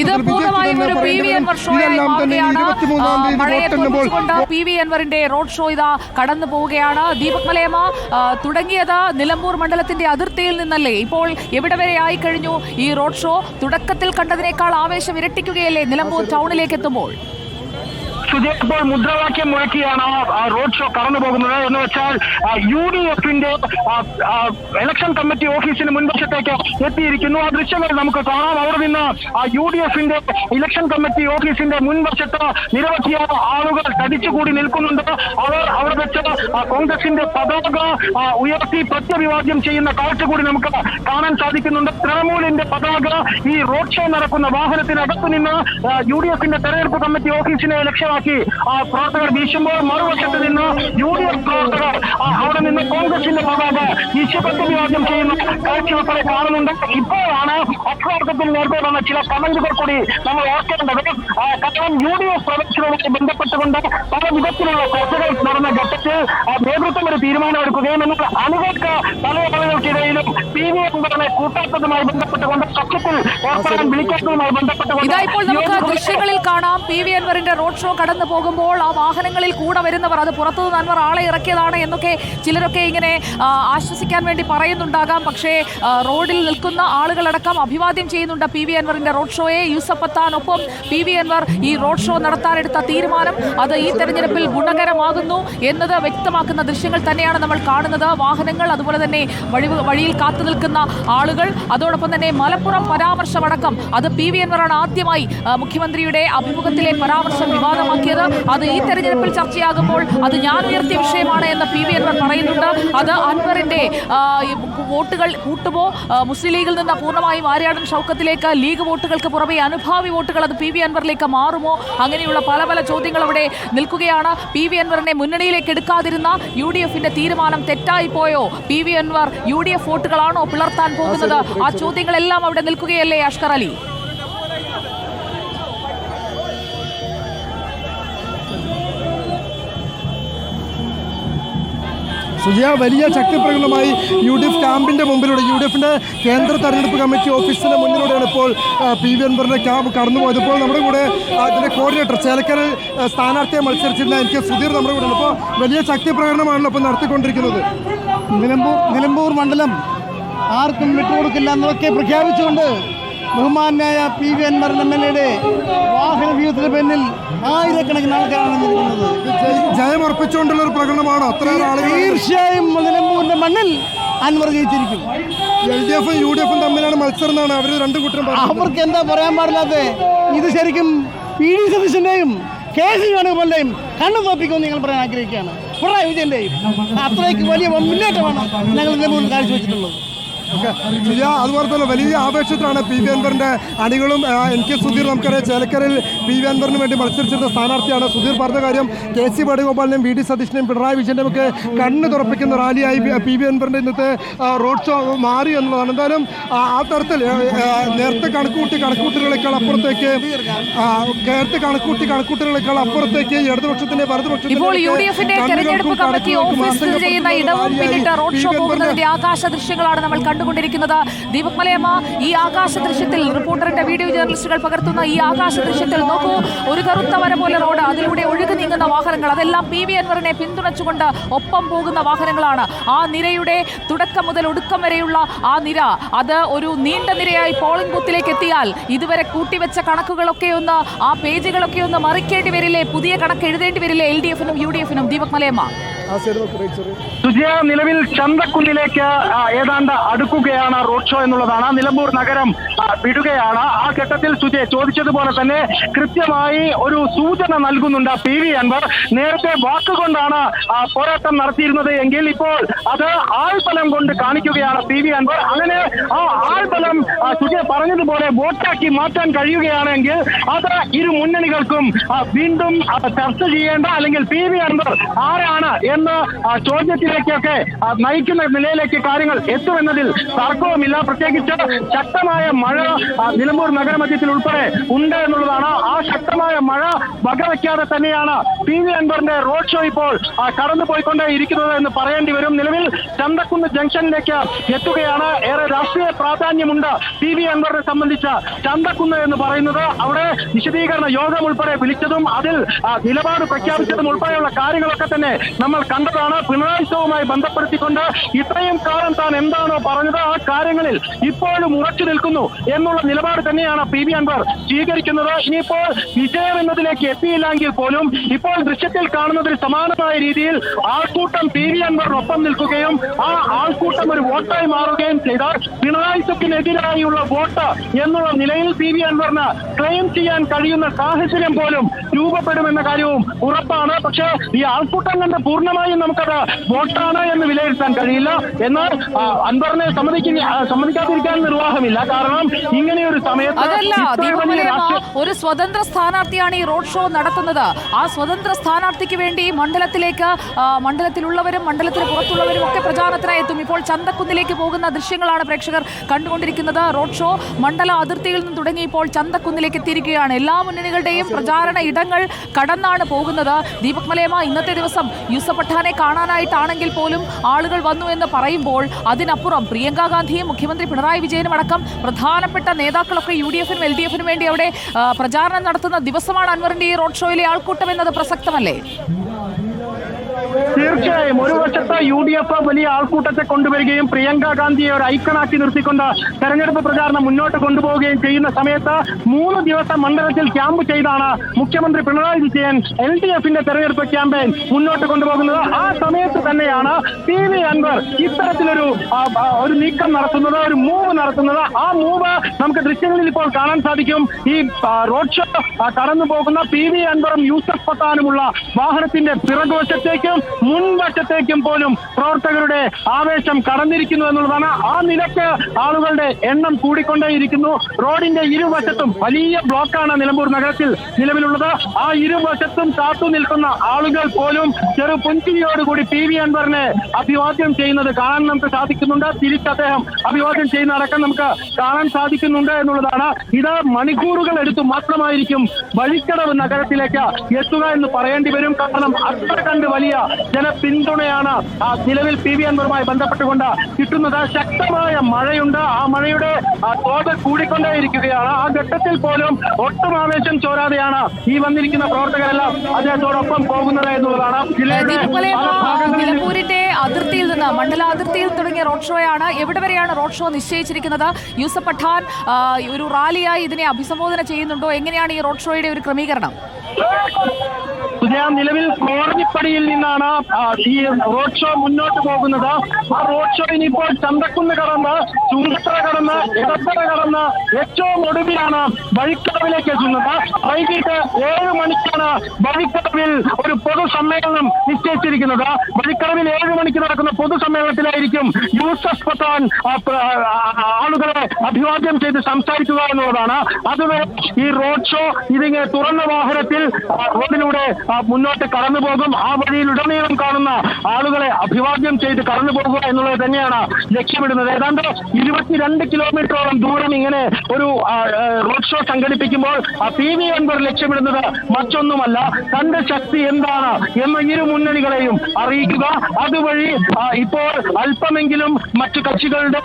ഇത് പൂർണ്ണമായും ഒരു PV അൻവർ ഷോയായി മാറുകയാണ്. മഴയെ തോൽപ്പിച്ചുകൊണ്ട് PV അൻവറിന്റെ റോഡ് ഷോ ഇതാ കടന്നു പോവുകയാണ്. ദീപക് മലയമ്മ, തുടങ്ങിയത് നിലമ്പൂർ മണ്ഡലത്തിന്റെ അതിർത്തിയിൽ നിന്നല്ലേ? ഇപ്പോൾ എവിടെ വരെ ആയി കഴിഞ്ഞു ഈ റോഡ് ഷോ? തുടക്കത്തിൽ കണ്ടതിനേക്കാൾ ആവേശം ഇരട്ടിക്കുകയല്ലേ നിലമ്പൂർ ടൗണിലേക്ക് എത്തുമ്പോൾ? ഇപ്പോൾ മുദ്രാവാക്യം മുഴക്കിയാണ് റോഡ് ഷോ കടന്നു പോകുന്നത്. എന്ന് വെച്ചാൽ UDF-ന്റെ ഇലക്ഷൻ കമ്മിറ്റി ഓഫീസിന് മുൻവശത്തേക്ക് എത്തിയിരിക്കുന്നു. ആ ദൃശ്യങ്ങൾ നമുക്ക് കാണാം. അവിടെ നിന്ന് UDF-ന്റെ ഇലക്ഷൻ കമ്മിറ്റി ഓഫീസിന്റെ മുൻവശത്ത് നിരവധി ആളുകൾ തടിച്ചുകൂടി നിൽക്കുന്നുണ്ട്. അവർ അവിടെ വെച്ച് കോൺഗ്രസിന്റെ പതാക ഉയർത്തി പ്രത്യഭിവാദ്യം ചെയ്യുന്ന കാഴ്ച കൂടി നമുക്ക് കാണാൻ സാധിക്കുന്നുണ്ട്. തൃണമൂലിന്റെ പതാക ഈ റോഡ് ഷോ നടക്കുന്ന വാഹനത്തിനകത്തു നിന്ന് UDF-ന്റെ തെരഞ്ഞെടുപ്പ് കമ്മിറ്റി ഓഫീസിനെ ലക്ഷ്യമാക്കി പ്രവർത്തകർ വീശുമ്പോൾ മറുവശത്ത് നിന്ന് UDF പ്രവർത്തകർ അവിടെ നിന്ന് കോൺഗ്രസിന്റെ പതാക നിശ്ചയപ്രതിവാദ്യം ചെയ്യുന്ന കാഴ്ചവെപ്പെ കാണുന്നുണ്ട്. ഇപ്പോഴാണ് അക്ഷരാർത്ഥത്തിൽ നേരത്തെ വന്ന ചില കമന്റുകൾ കൂടി നമ്മൾ ഓർക്കേണ്ടത്. കാരണം UDF പ്രവേശനവുമായി ബന്ധപ്പെട്ടുകൊണ്ട് പല വിധത്തിലുള്ള ചർച്ചകൾ നടന്ന ഘട്ടത്തിൽ നേതൃത്വം ഒരു തീരുമാനമെടുക്കുകയും എന്നാൽ അണികൾക്ക് പല ആളുകൾക്കിടയിലും PV അൻവറിനെ കൂട്ടാത്തതുമായി ബന്ധപ്പെട്ടുകൊണ്ട് സഖ്യത്തിൽ ഏർപ്പെടാൻ വിളിക്കാത്തതുമായി ബന്ധപ്പെട്ടുകൊണ്ട് ഇതായിപ്പോൾ നമുക്ക് ദൃശ്യങ്ങളിൽ കാണാം. PV അൻവറിന്റെ റോഡ് ഷോ കടന്നു പോകുമ്പോൾ ആ വാഹനങ്ങളിൽ കൂടെ വരുന്നവർ അത് പുറത്തുനിന്ന് അൻവർ ആളെ ഇറക്കിയതാണ് എന്നൊക്കെ ചിലരൊക്കെ ഇങ്ങനെ ആശ്വസിക്കാൻ വേണ്ടി പറയുന്നുണ്ടാകാം. പക്ഷേ റോഡിൽ നിൽക്കുന്ന ആളുകളടക്കം അഭിവാദ്യം ചെയ്യുന്നുണ്ട് PV അൻവറിന്റെ റോഡ് ഷോയെ. യൂസഫ് പത്താനൊപ്പം PV അൻവർ ഈ റോഡ് ഷോ നടത്താനെടുത്ത തീരുമാനം അത് ഈ തെരഞ്ഞെടുപ്പിൽ ഗുണകരമാകുന്നു എന്നത് വ്യക്തമാക്കുന്ന ദൃശ്യങ്ങൾ തന്നെയാണ് നമ്മൾ കാണുന്നത്. വാഹനങ്ങൾ, അതുപോലെ തന്നെ വഴിയിൽ കാത്തു നിൽക്കുന്ന ആളുകൾ, അതോടൊപ്പം തന്നെ മലപ്പുറം പരാമർശമടക്കം അത് PV അൻവറാണ് ആദ്യമായി മുഖ്യമന്ത്രിയുടെ അഭിമുഖത്തിലെ പരാമർശം വിവാദമാക്കിയത്. അത് ഈ തെരഞ്ഞെടുപ്പിൽ ചർച്ചയാകുമ്പോൾ അത് ഞാൻ ഉയർത്തിയ വിഷയമാണ് എന്ന് PV അൻവർ പറയുന്നുണ്ട്. അത് അൻവറിന്റെ വോട്ടുകൾ കൂട്ടുമോ, മുസ്ലിം ലീഗിൽ നിന്ന് പൂർണ്ണമായും ആര്യാടൻ ഷൗക്കത്തിലേക്ക് ലീഗ് വോട്ടുകൾക്ക് പുറമെ അനുഭാവി വോട്ടുകൾ അത് PV അൻവറിലേക്ക് മാറുമോ? അങ്ങനെയുള്ള പല പല ചോദ്യങ്ങൾ അവിടെ നിൽക്കുകയാണ്. PV അൻവറിനെ മുന്നണിയിലേക്ക് എടുക്കാതിരുന്ന UDF-ന്റെ തീരുമാനം തെറ്റായി പോയോ? PV അൻവർ UDF വോട്ടുകളാണോ പിളർത്താൻ പോകുന്നത്? ആ ചോദ്യങ്ങളെല്ലാം അവിടെ നിൽക്കുകയല്ലേ അഷ്കർ അലി? സുജിയ, വലിയ ശക്തി പ്രകടനമായി UDF ക്യാമ്പിന്റെ മുമ്പിലൂടെ UDF-ന്റെ കേന്ദ്ര തെരഞ്ഞെടുപ്പ് കമ്മിറ്റി ഓഫീസിന് മുന്നിലൂടെയാണ് ഇപ്പോൾ PV അൻവറിന്റെ ക്യാമ്പ് കടന്നുപോയത്. ഇപ്പോൾ നമ്മുടെ കൂടെ അതിന്റെ കോർഡിനേറ്റർ ചേലക്കരയിൽ സ്ഥാനാർത്ഥിയെ മത്സരിച്ചിരുന്ന എനിക്ക് സുധീർ നമ്മുടെ കൂടെ. അപ്പോൾ വലിയ ശക്തി പ്രകടനമാണല്ലോ ഇപ്പോൾ നടത്തിക്കൊണ്ടിരിക്കുന്നത്. നിലമ്പൂർ മണ്ഡലം ആർക്കും വിട്ടുകൊടുക്കില്ല എന്നതൊക്കെ പ്രഖ്യാപിച്ചുകൊണ്ട് ബഹുമാനായ PV അൻവർ MLA-യുടെ വാഹന വ്യൂഹത്തിന് പിന്നിൽ ആയിരക്കണക്കിന് ആൾക്കാരാണ് നിൽക്കുന്നത്. ജയമുറപ്പിച്ചുകൊണ്ടുള്ള ഒരു പ്രകടനമാണോ? അത്ര തീർച്ചയായും നിലമ്പൂരിന്റെ മണ്ണിൽ അൻവർ ജയിച്ചിരിക്കും. LDF-ഉം UDF-ഉം തമ്മിലാണ് മത്സരം എന്നാണ് അവർ രണ്ടു കൂട്ടരും. അവർക്ക് എന്താ പറയാൻ പാടില്ലാത്ത? ഇത് ശരിക്കും PD സതീശന്റെയും KC വേണുഗോപാലിന്റെയും കണ്ണു തോപ്പിക്കുമെന്ന് ഞങ്ങൾ പറയാൻ ആഗ്രഹിക്കുകയാണ്. പിണറായി വിജയന്റെയും അത്രയ്ക്ക് വലിയ മുന്നേറ്റമാണ് ഞങ്ങൾ നിലമ്പൂരിൽ കാഴ്ചവെച്ചിട്ടുള്ളത്. അതുപോലെ തന്നെ വലിയ ആവേശത്തിലാണ് PV അൻവറിന്റെ അണികളും. എനിക്ക് സുധീർ, നമുക്കറിയാം ചേലക്കരയിൽ PV അൻവറിന് വേണ്ടി മത്സരിച്ചിരുന്ന സ്ഥാനാർത്ഥിയാണ്. സുധീർ പറഞ്ഞ കാര്യം KC വേണുഗോപാലിനെയും VD സതീഷിനെയും പിണറായി വിജയന്റെയും ഒക്കെ കണ്ണ് തുറപ്പിക്കുന്ന റാലിയായി PV അൻവറിന്റെ ഇന്നത്തെ റോഡ് ഷോ മാറി എന്നുള്ളതാണ്. എന്തായാലും ആ തരത്തിൽ നേരത്തെ കണക്കൂട്ടലുകളേക്കാൾ അപ്പുറത്തേക്ക് ഇടതുപക്ഷത്തിന്റെ ഇപ്പോൾ UDF-ന്റെ തെരഞ്ഞെടുപ്പ് കമ്മിറ്റി ഓഫീസ് സ്ഥിതി ചെയ്യുന്ന ഇടവും പിന്നിട്ട് റോഡ് ഷോ പോകുന്നതിന്റെ ആകാശ ദൃശ്യങ്ങളാണ് നമ്മൾ കണ്ടുകൊണ്ടിരിക്കുന്നത്. ദീപക് മലയമ്മ, ഈ ആകാശ ദൃശ്യത്തിൽ റിപ്പോർട്ടറിന്റെ വീഡിയോ ജേർണലിസ്റ്റുകൾ പകർത്തുന്ന ഈ ആകാശ ദൃശ്യത്തിൽ നോക്കൂ, ഒരു കറുത്ത വര പോലെ റോഡ്, അതിലൂടെ ഒഴുകി നീങ്ങുന്ന വാഹനങ്ങൾ, അതെല്ലാം PV അൻവറിനെ പിന്തുണച്ചുകൊണ്ട് ഒപ്പം പോകുന്ന വാഹനങ്ങളാണ്. ആ നിരയുടെ തുടക്കം മുതൽ ഒടുക്കം വരെയുള്ള ആ നിര, അത് ഒരു നീണ്ട നിരയായി പോളിംഗ് ബൂത്തിലേക്ക് എത്തിയാൽ ഇതുവരെ കൂട്ടിവെച്ച കണക്കുകളൊക്കെ ഒന്ന്, ആ പേജുകളൊക്കെ ഒന്ന് മറിക്കേണ്ടി വരില്ലേ? പുതിയ കണക്ക് എഴുതേണ്ടി വരില്ലേ LDF-നും UDF-നും? ദീപക് മലയമ്മ, സുജിയ, നിലവിൽ ചന്തക്കുന്നിലേക്ക് ഏതാണ്ട് അടുക്കുകയാണ് റോഡ് ഷോ എന്നുള്ളതാണ്. നിലമ്പൂർ നഗരം വിടുകയാണ്. ആ ഘട്ടത്തിൽ സുജയ ചോദിച്ചതുപോലെ തന്നെ കൃത്യമായി ഒരു സൂചന നൽകുന്നുണ്ട് PV അൻവർ. നേരത്തെ വാക്കുകൊണ്ടാണ് പോരാട്ടം നടത്തിയിരുന്നത് എങ്കിൽ ഇപ്പോൾ അത് ആൾബലം കൊണ്ട് കാണിക്കുകയാണ് PV അൻവർ. അങ്ങനെ ആ ആൾബലം സുജയ പറഞ്ഞതുപോലെ വോട്ടാക്കി മാറ്റാൻ കഴിയുകയാണെങ്കിൽ അത് ഇരു മുന്നണികൾക്കും വീണ്ടും ചർച്ച ചെയ്യേണ്ട, അല്ലെങ്കിൽ PV അൻവർ ആരാണ് എന്ന് ചോദ്യത്തിലേക്കൊക്കെ നയിക്കുന്ന നിലയിലേക്ക് കാര്യങ്ങൾ എത്തുമെന്നതിൽ തർക്കവുമില്ല. പ്രത്യേകിച്ച് ശക്തമായ മഴ നിലമ്പൂർ നഗരമധ്യത്തിൽ ഉൾപ്പെടെ ഉണ്ട് എന്നുള്ളതാണ്. ആ ശക്തമായ മഴ വകവയ്ക്കാതെ തന്നെയാണ് PV അൻവറിന്റെ റോഡ് ഷോ ഇപ്പോൾ കടന്നുപോയിക്കൊണ്ടേ ഇരിക്കുന്നത് എന്ന് പറയേണ്ടി വരും. നിലവിൽ ചന്തക്കുന്ന് ജംഗ്ഷനിലേക്ക് എത്തുകയാണ്. ഏറെ രാഷ്ട്രീയ പ്രാധാന്യമുണ്ട് PV അൻവറിനെ സംബന്ധിച്ച് ചന്തക്കുന്ന് എന്ന് പറയുന്നത്. അവിടെ വിശദീകരണ യോഗം ഉൾപ്പെടെ വിളിച്ചതും അതിൽ നിലപാട് പ്രഖ്യാപിച്ചതും ഉൾപ്പെടെയുള്ള കാര്യങ്ങളൊക്കെ തന്നെ നമ്മൾ കണ്ടതാണ്. പിണറായിസവുമായി ബന്ധപ്പെടുത്തിക്കൊണ്ട് ഇത്രയും കാലം താൻ എന്താണോ പറഞ്ഞത് ആ കാര്യങ്ങളിൽ ഇപ്പോഴും ഉറച്ചു നിൽക്കുന്നു എന്നുള്ള നിലപാട് തന്നെയാണ് PV അൻവർ സ്വീകരിക്കുന്നത്. ഇനിയിപ്പോൾ വിജയം എന്നതിലേക്ക് എത്തിയില്ലെങ്കിൽ പോലും ഇപ്പോൾ ദൃശ്യത്തിൽ കാണുന്നതിന് സമാനമായ രീതിയിൽ ആൾക്കൂട്ടം PV അൻവറിനൊപ്പം നിൽക്കുകയും ആ ആൾക്കൂട്ടം ഒരു വോട്ടായി മാറുകയും ചെയ്താൽ പിണറായിസത്തിനെതിരായുള്ള വോട്ട് എന്നുള്ള നിലയിൽ PV അൻവറിന് ക്ലെയിം ചെയ്യാൻ കഴിയുന്ന സാഹചര്യം പോലും രൂപപ്പെടുമെന്ന കാര്യവും ഉറപ്പാണ്. പക്ഷേ ഈ ആൾക്കൂട്ടം കണ്ട് പൂർണ്ണമായും നമുക്കത് വോട്ടാണ് എന്ന് വിലയിരുത്താൻ കഴിയില്ല. എന്നാൽ അൻവറിനെ സമ്മതിക്കാതിരിക്കാൻ നിർവാഹമില്ല. കാരണം ഇങ്ങനെയൊരു സമയത്ത് ഒരു സ്വതന്ത്ര സ്ഥാനാർത്ഥിയാണ് ഈ റോഡ് ഷോ നടത്തുന്നത്. ആ സ്വതന്ത്ര സ്ഥാനാർത്ഥിക്ക് വേണ്ടി മണ്ഡലത്തിലുള്ളവരും മണ്ഡലത്തിന് പുറത്തുള്ളവരും ഒക്കെ പ്രചാരണത്തിനായി എത്തും. ഇപ്പോൾ ചന്തക്കുന്നിലേക്ക് പോകുന്ന ദൃശ്യങ്ങളാണ് പ്രേക്ഷകർ കണ്ടുകൊണ്ടിരിക്കുന്നത്. റോഡ് ഷോ മണ്ഡല അതിർത്തിയിൽ നിന്ന് തുടങ്ങി ഇപ്പോൾ ചന്തക്കുന്നിലേക്ക് എത്തിയിരിക്കുകയാണ്. എല്ലാ മുന്നണികളുടെയും പ്രചാരണ ഇടങ്ങൾ കടന്നാണ് പോകുന്നത്. ദീപക് മലയമ്മ, ഇന്നത്തെ ദിവസം യൂസഫ് പഠാനെ കാണാനായിട്ടാണെങ്കിൽ പോലും ആളുകൾ വന്നു എന്ന് പറയുമ്പോൾ അതിനപ്പുറം പ്രിയങ്ക ഗാന്ധിയും മുഖ്യമന്ത്രി പിണറായി വിജയനും അടക്കം പ്രധാനപ്പെട്ട നേതാക്കളൊക്കെ UDF-നും LDF-നും വേണ്ടി അവിടെ പ്രചാരണം നടത്തുന്ന ദിവസമാണ് അൻവറിന്റെ ഈ റോഡ് ഷോയിലെ ആൾക്കൂട്ടം എന്നത് പ്രസക്തമല്ലേ? തീർച്ചയായും ഒരു വശത്ത് UDF വലിയ ആൾക്കൂട്ടത്തെ കൊണ്ടുവരികയും പ്രിയങ്ക ഗാന്ധിയെ ഒരു ഐക്കണാക്കി നിർത്തിക്കൊണ്ട് തെരഞ്ഞെടുപ്പ് പ്രചാരണം മുന്നോട്ട് കൊണ്ടുപോവുകയും ചെയ്യുന്ന സമയത്ത് 3 ദിവസം മണ്ഡലത്തിൽ ക്യാമ്പ് ചെയ്താണ് മുഖ്യമന്ത്രി പിണറായി വിജയൻ LDF-ന്റെ തെരഞ്ഞെടുപ്പ് ക്യാമ്പയിൻ മുന്നോട്ട് കൊണ്ടുപോകുന്നത്. ആ സമയത്ത് തന്നെയാണ് PV അൻവർ ഇത്തരത്തിലൊരു നീക്കം നടത്തുന്നത്, ഒരു മൂവ് നടത്തുന്നത്. ആ മൂവ് നമുക്ക് ദൃശ്യങ്ങളിൽ ഇപ്പോൾ കാണാൻ സാധിക്കും. ഈ റോഡ് ഷോ കടന്നു പോകുന്ന PV അൻവറും യൂസഫ് പത്താനുമുള്ള വാഹനത്തിന്റെ പിറകുവശത്തേക്കും മുൻവശത്തേക്കും പോലും പ്രവർത്തകരുടെ ആവേശം കടന്നിരിക്കുന്നു എന്നുള്ളതാണ്. ആ നിലയ്ക്ക് ആളുകളുടെ എണ്ണം കൂടിക്കൊണ്ടേയിരിക്കുന്നു. റോഡിന്റെ ഇരുവശത്തും വലിയ ബ്ലോക്കാണ് നിലമ്പൂർ നഗരത്തിൽ നിലവിലുള്ളത്. ആ ഇരുവശത്തും കാത്തു നിൽക്കുന്ന ആളുകൾ പോലും ചെറു പുഞ്ചിരിയോടുകൂടി PV അൻവറിനെ അഭിവാദ്യം ചെയ്യുന്നത് കാണാൻ നമുക്ക് സാധിക്കുന്നുണ്ട്. തിരിച്ച് അദ്ദേഹം അഭിവാദ്യം ചെയ്യുന്ന അടക്കം നമുക്ക് കാണാൻ സാധിക്കുന്നുണ്ട് എന്നുള്ളതാണ്. ഇത് മണിക്കൂറുകൾ എടുത്തു മാത്രമായിരിക്കും വഴിക്കടവ് നഗരത്തിലേക്ക് എത്തുക എന്ന് പറയേണ്ടി വരും. കാരണം അത്ര കണ്ട് വലിയ ജനപിന്തുണയാണ് നിലവിൽ PV അൻവറുമായി ബന്ധപ്പെട്ടുകൊണ്ട് കിട്ടുന്നത്. ശക്തമായ മഴയുണ്ട്. ആ മഴയുടെ തോത് കൂടിക്കൊണ്ടേയിരിക്കുകയാണ്. ആ ഘട്ടത്തിൽ പോലും ഒട്ടും ആവേശം ചോരാതെയാണ് ഈ വന്നിരിക്കുന്ന പ്രവർത്തകരെല്ലാം അദ്ദേഹത്തോടൊപ്പം പോകുന്നത് എന്നുള്ളതാണ്. നിലമ്പൂരിന്റെ അതിർത്തിയിൽ നിന്ന് മണ്ഡല അതിർത്തിയിൽ തുടങ്ങിയ റോഡ് ഷോയാണ്. എവിടെ വരെയാണ് റോഡ് ഷോ നിശ്ചയിച്ചിരിക്കുന്നത്? യൂസഫ് പഠാൻ ഒരു റാലിയായി ഇതിനെ അഭിസംബോധന ചെയ്യുന്നുണ്ടോ? എങ്ങനെയാണ് ഈ റോഡ് ഷോയുടെ ഒരു ക്രമീകരണം? നിലവിൽ കോടതിപ്പടിയിൽ നിന്നാണ് ഈ റോഡ് ഷോ മുന്നോട്ട് പോകുന്നത്. ആ റോഡ് ഷോ ഇനിയിപ്പോൾ ചന്തക്കുന്ന് കടന്ന് ചുങ്കത്തറ കടന്ന് ഇടത്തറ കടന്ന് ഏറ്റവും ഒടുവിലാണ് വഴിക്കടവിലേക്ക് എത്തുന്നത്. വൈകിട്ട് 7 മണിക്കാണ് വഴിക്കടവിൽ ഒരു പൊതുസമ്മേളനം നിശ്ചയിച്ചിരിക്കുന്നത്. വഴിക്കടവിൽ 7 മണിക്ക് നടക്കുന്ന പൊതുസമ്മേളനത്തിലായിരിക്കും യൂസഫ് പത്താൻ ആളുകളെ അഭിവാദ്യം ചെയ്ത് സംസാരിക്കുക എന്നുള്ളതാണ്. അതുവരെ ഈ റോഡ് ഷോ ഇതിങ്ങനെ തുറന്ന വാഹനത്തിൽ റോഡിലൂടെ മുന്നോട്ട് കടന്നു പോകും. ആ വഴിയിലുടനീളം കാണുന്ന ആളുകളെ അഭിവാദ്യം ചെയ്ത് കടന്നു പോകുക എന്നുള്ളത് തന്നെയാണ് ലക്ഷ്യമിടുന്നത്. ഏതാണ്ട് 22 കിലോമീറ്ററോളം ദൂരം ഇങ്ങനെ ഒരു റോഡ് ഷോ സംഘടിപ്പിക്കുമ്പോൾ PV അൻവർ ലക്ഷ്യമിടുന്നത് മറ്റൊന്നുമല്ല, തന്റെ ശക്തി എന്താണ് എന്ന് ഇരു മുന്നണികളെയും അറിയിക്കുക. അതുവഴി ഇപ്പോൾ അല്പമെങ്കിലും മറ്റു കക്ഷികളുടെ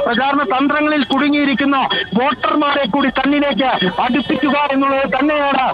പ്രചാരണ തന്ത്രങ്ങളിൽ കുടുങ്ങിയിരിക്കുന്ന വോട്ടർമാരെ കൂടി തന്നിലേക്ക് അടുപ്പിക്കുക എന്നുള്ളത് തന്നെയാണ്